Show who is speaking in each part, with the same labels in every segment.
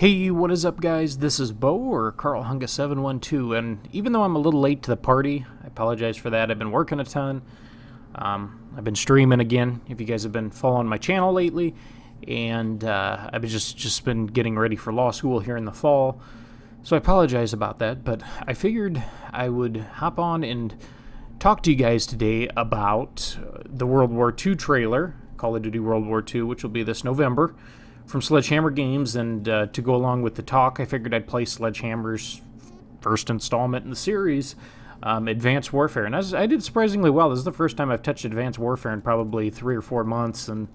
Speaker 1: Hey, what is up, guys? This is Bo, or Carl Hunga 712, and even though I'm a little late to the party, I apologize for that. I've been working a ton. I've been streaming again, if you guys have been following my channel lately, and I've just been getting ready for law school here in the fall, so I apologize about that, but I figured I would hop on and talk to you guys today about the World War II trailer, Call of Duty World War II, which will be this November, from Sledgehammer Games, and to go along with the talk, I figured I'd play Sledgehammer's first installment in the series, Advanced Warfare. And I did surprisingly well. This is the first time I've touched Advanced Warfare in probably 3 or 4 months, and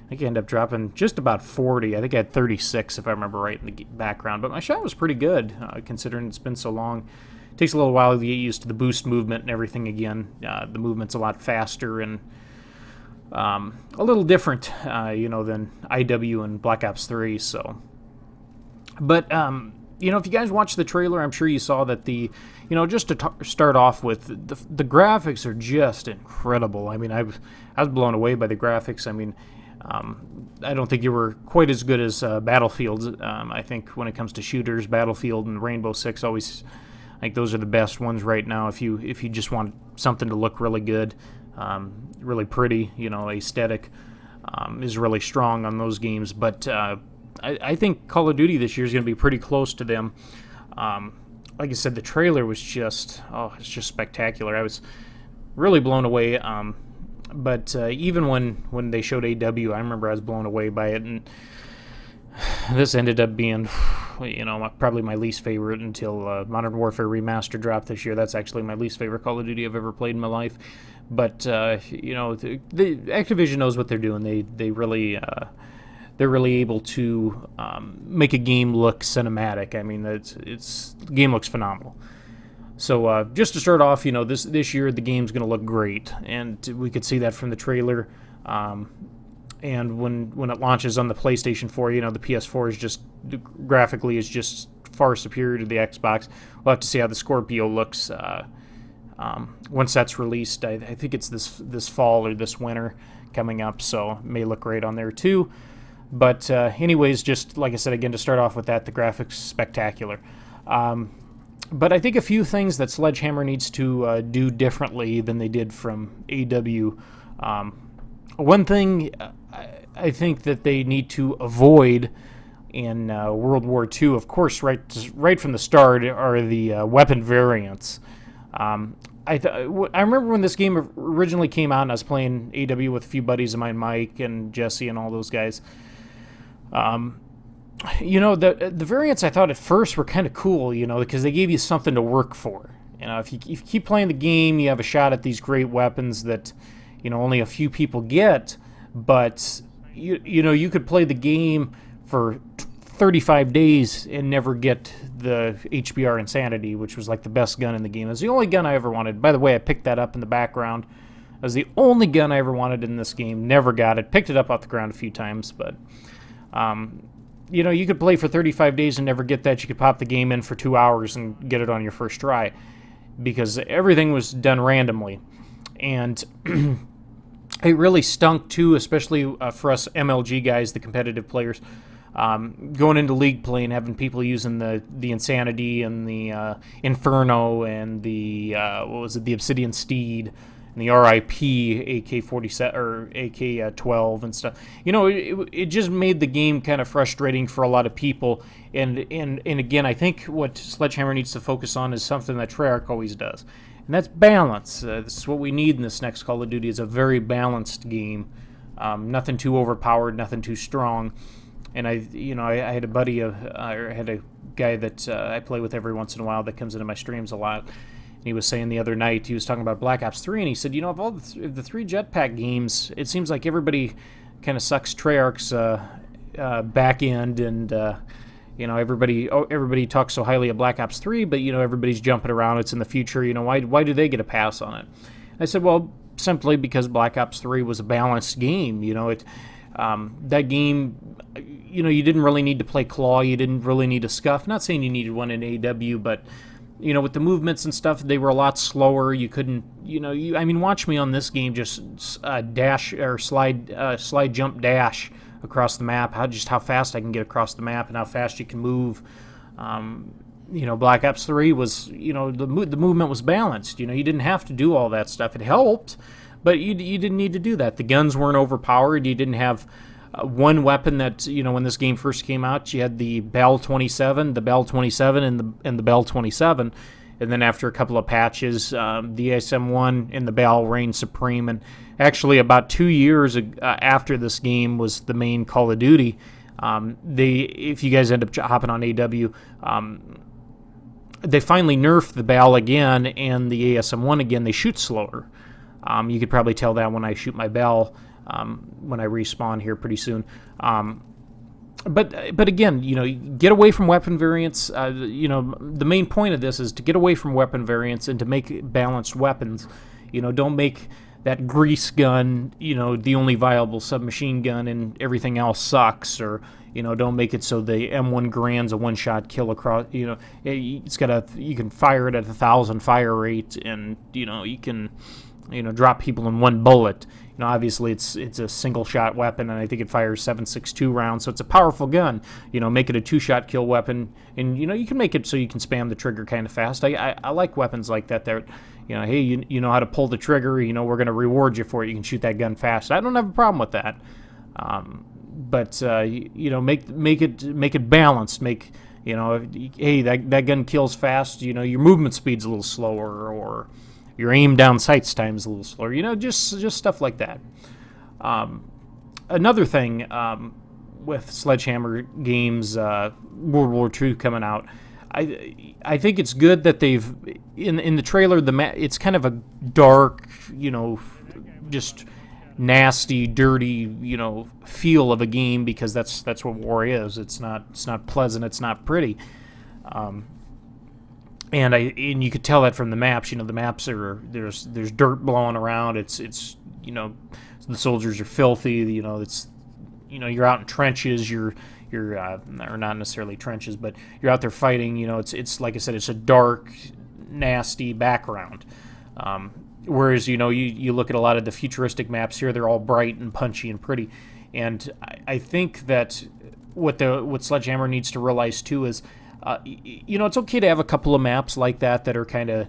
Speaker 1: I think I ended up dropping just about 40. I think I had 36, if I remember right, in the background. But my shot was pretty good, considering it's been so long. It takes a little while to get used to the boost movement and everything again. The movement's a lot faster and a little different, than IW and Black Ops 3, so. But, if you guys watched the trailer, I'm sure you saw that just to start off with, the graphics are just incredible. I mean, I was blown away by the graphics. I mean, I don't think you were quite as good as Battlefield. I think when it comes to shooters, Battlefield and Rainbow Six always, I think those are the best ones right now if you just want something to look really good. Really pretty, aesthetic is really strong on those games, but I think Call of Duty this year is going to be pretty close to them. Like I said, the trailer was it's just spectacular. I was really blown away, but even when they showed AW, I remember I was blown away by it, and this ended up being, probably my least favorite until Modern Warfare Remastered dropped this year. That's actually my least favorite Call of Duty I've ever played in my life. But the Activision knows what they're doing. They're really able to make a game look cinematic. I mean, the game looks phenomenal. So just to start off, this year the game's going to look great, and we could see that from the trailer. And when it launches on the PlayStation 4, the PS4 is just graphically is just far superior to the Xbox. We'll have to see how the Scorpio looks once that's released. I think it's this fall or this winter coming up, so it may look great on there too. But anyways, just like I said again, to start off with that, the graphics spectacular. But I think a few things that Sledgehammer needs to do differently than they did from AW. One thing I think that they need to avoid in World War II, of course, right from the start, are the weapon variants. I remember when this game originally came out, and I was playing AW with a few buddies of mine, Mike and Jesse and all those guys. The variants I thought at first were kind of cool, because they gave you something to work for. If you keep playing the game, you have a shot at these great weapons that only a few people get, but you could play the game for 35 days and never get the HBR Insanity, which was like the best gun in the game. It was the only gun I ever wanted. By the way, I picked that up in the background. It was the only gun I ever wanted in this game. Never got it. Picked it up off the ground a few times, but you could play for 35 days and never get that. You could pop the game in for 2 hours and get it on your first try, because everything was done randomly. And it really stunk too, especially for us MLG guys, the competitive players, going into league play and having people using the Insanity and the Inferno and the the Obsidian Steed and the RIP AK-47 or AK-12 and stuff. It just made the game kind of frustrating for a lot of people. And again, I think what Sledgehammer needs to focus on is something that Treyarch always does. And that's balance. This is what we need in this next Call of Duty, is a very balanced game. Nothing too overpowered, nothing too strong. And I had a buddy, I had a guy that I play with every once in a while that comes into my streams a lot. And he was saying the other night, he was talking about Black Ops 3, and he said, of all the 3 jetpack games, it seems like everybody kind of sucks Treyarch's back end, and everybody talks so highly of Black Ops 3, but everybody's jumping around. It's in the future. Why do they get a pass on it? I said, well, simply because Black Ops 3 was a balanced game. That game, you didn't really need to play claw. You didn't really need to scuff. Not saying you needed one in AW, but with the movements and stuff, they were a lot slower. You couldn't, watch me on this game just dash or slide, jump, dash across the map, how fast I can get across the map and how fast you can move. Black Ops 3 was, the movement was balanced. You didn't have to do all that stuff. It helped, but you didn't need to do that. The guns weren't overpowered. You didn't have one weapon that, when this game first came out, you had the Bell 27, and the Bell 27. And then after a couple of patches, the ASM-1 and the Bell reigned supreme. And actually about 2 years after this game was the main Call of Duty, if you guys end up hopping on AW, they finally nerfed the Bell again and the ASM-1 again. They shoot slower. You could probably tell that when I shoot my Bell when I respawn here pretty soon. But again, get away from weapon variants. The main point of this is to get away from weapon variants and to make balanced weapons. Don't make that grease gun, the only viable submachine gun and everything else sucks, or don't make it so the M1 Garand's a one-shot kill across. It's got you can fire it at 1,000 fire rate, and you can drop people in one bullet. Obviously it's a single-shot weapon, and I think it fires 7.62 rounds, so it's a powerful gun. Make it a two-shot kill weapon, and you can make it so you can spam the trigger kind of fast. I like weapons like that. That hey, you know how to pull the trigger. We're going to reward you for it. You can shoot that gun fast. I don't have a problem with that. But make it balanced. Hey, that gun kills fast. Your movement speed's a little slower, or your aim down sights time's a little slower. Just stuff like that. Another thing with Sledgehammer Games, World War II coming out, I think it's good that they've in the trailer it's kind of a dark, just nasty, dirty, feel of a game, because that's what war is. It's not pleasant. It's not pretty. And you could tell that from the maps. The maps there's dirt blowing around. It's the soldiers are filthy. You're out in trenches. You're or not necessarily trenches, but you're out there fighting. It's like I said, it's a dark, nasty background. Whereas you look at a lot of the futuristic maps here, they're all bright and punchy and pretty. And I think that what Sledgehammer needs to realize too is, it's okay to have a couple of maps like that are kind of,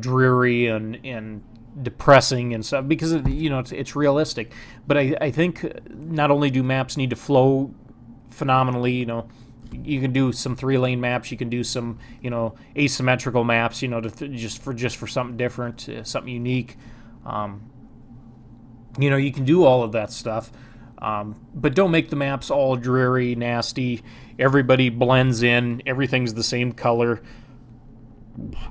Speaker 1: dreary and depressing and stuff, because it's realistic. But I think not only do maps need to flow phenomenally, you can do some 3-lane maps, you can do some asymmetrical maps, just for something different, something unique. You can do all of that stuff. But don't make the maps all dreary, nasty. Everybody blends in. Everything's the same color.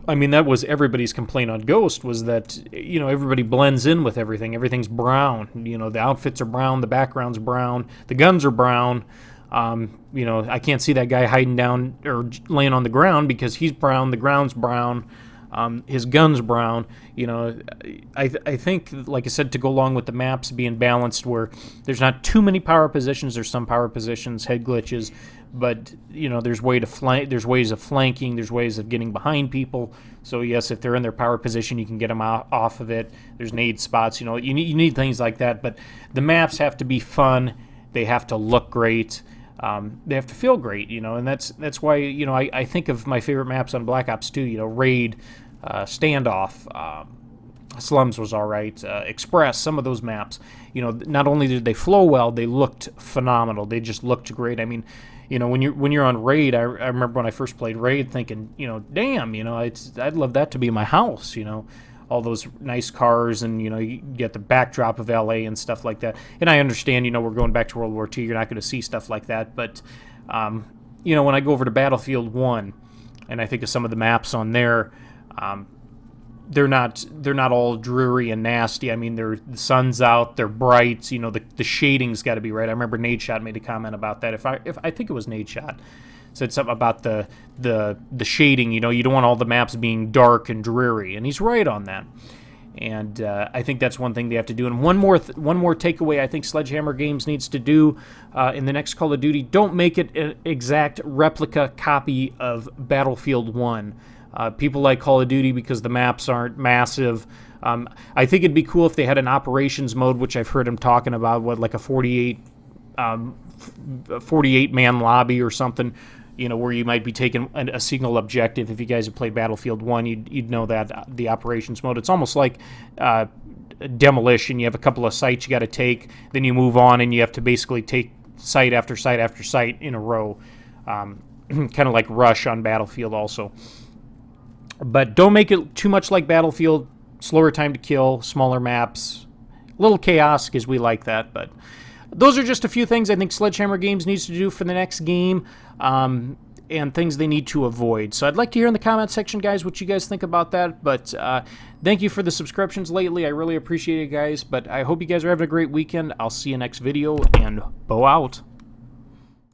Speaker 1: I mean, that was everybody's complaint on Ghost, was that, everybody blends in with everything. Everything's brown. The outfits are brown. The background's brown. The guns are brown. I can't see that guy hiding down or laying on the ground because he's brown. The ground's brown. His gun's brown. I think, like I said, to go along with the maps being balanced, where there's not too many power positions. There's some power positions, head glitches, but there's ways of flanking. There's ways of getting behind people. So yes, if they're in their power position, you can get them off of it. There's nade spots. You need things like that. But the maps have to be fun. They have to look great. They have to feel great, and that's why, I think of my favorite maps on Black Ops 2, Raid, Standoff, Slums was all right, Express, some of those maps, not only did they flow well, they looked phenomenal. They just looked great. I mean, when you're on Raid, I remember when I first played Raid thinking, damn, I'd love that to be my house, all those nice cars, and you get the backdrop of LA and stuff like that. And I understand, we're going back to World War II, you're not going to see stuff like that, but when I go over to Battlefield 1 and I think of some of the maps on there, they're not all dreary and nasty. I mean, the sun's out, they're bright, the shading's got to be right. I remember Nadeshot made a comment about that. If I think it was Nadeshot, said something about the shading. You don't want all the maps being dark and dreary, and he's right on that. And I think that's one thing they have to do. And one more takeaway I think Sledgehammer Games needs to do in the next Call of Duty: don't make it an exact replica copy of Battlefield 1. People like Call of Duty because the maps aren't massive. I think it'd be cool if they had an operations mode, which I've heard him talking about, like a 48 48-man lobby or something, where you might be taking a single objective. If you guys have played Battlefield 1, you'd know that, the operations mode. It's almost like demolition. You have a couple of sites you got to take, then you move on, and you have to basically take site after site after site in a row. Kind of like Rush on Battlefield also. But don't make it too much like Battlefield. Slower time to kill, smaller maps, a little chaos, because we like that. But those are just a few things I think Sledgehammer Games needs to do for the next game, and things they need to avoid. So I'd like to hear in the comment section, guys, what you guys think about that. But thank you for the subscriptions lately. I really appreciate it, guys. But I hope you guys are having a great weekend. I'll see you next video, and Bo out.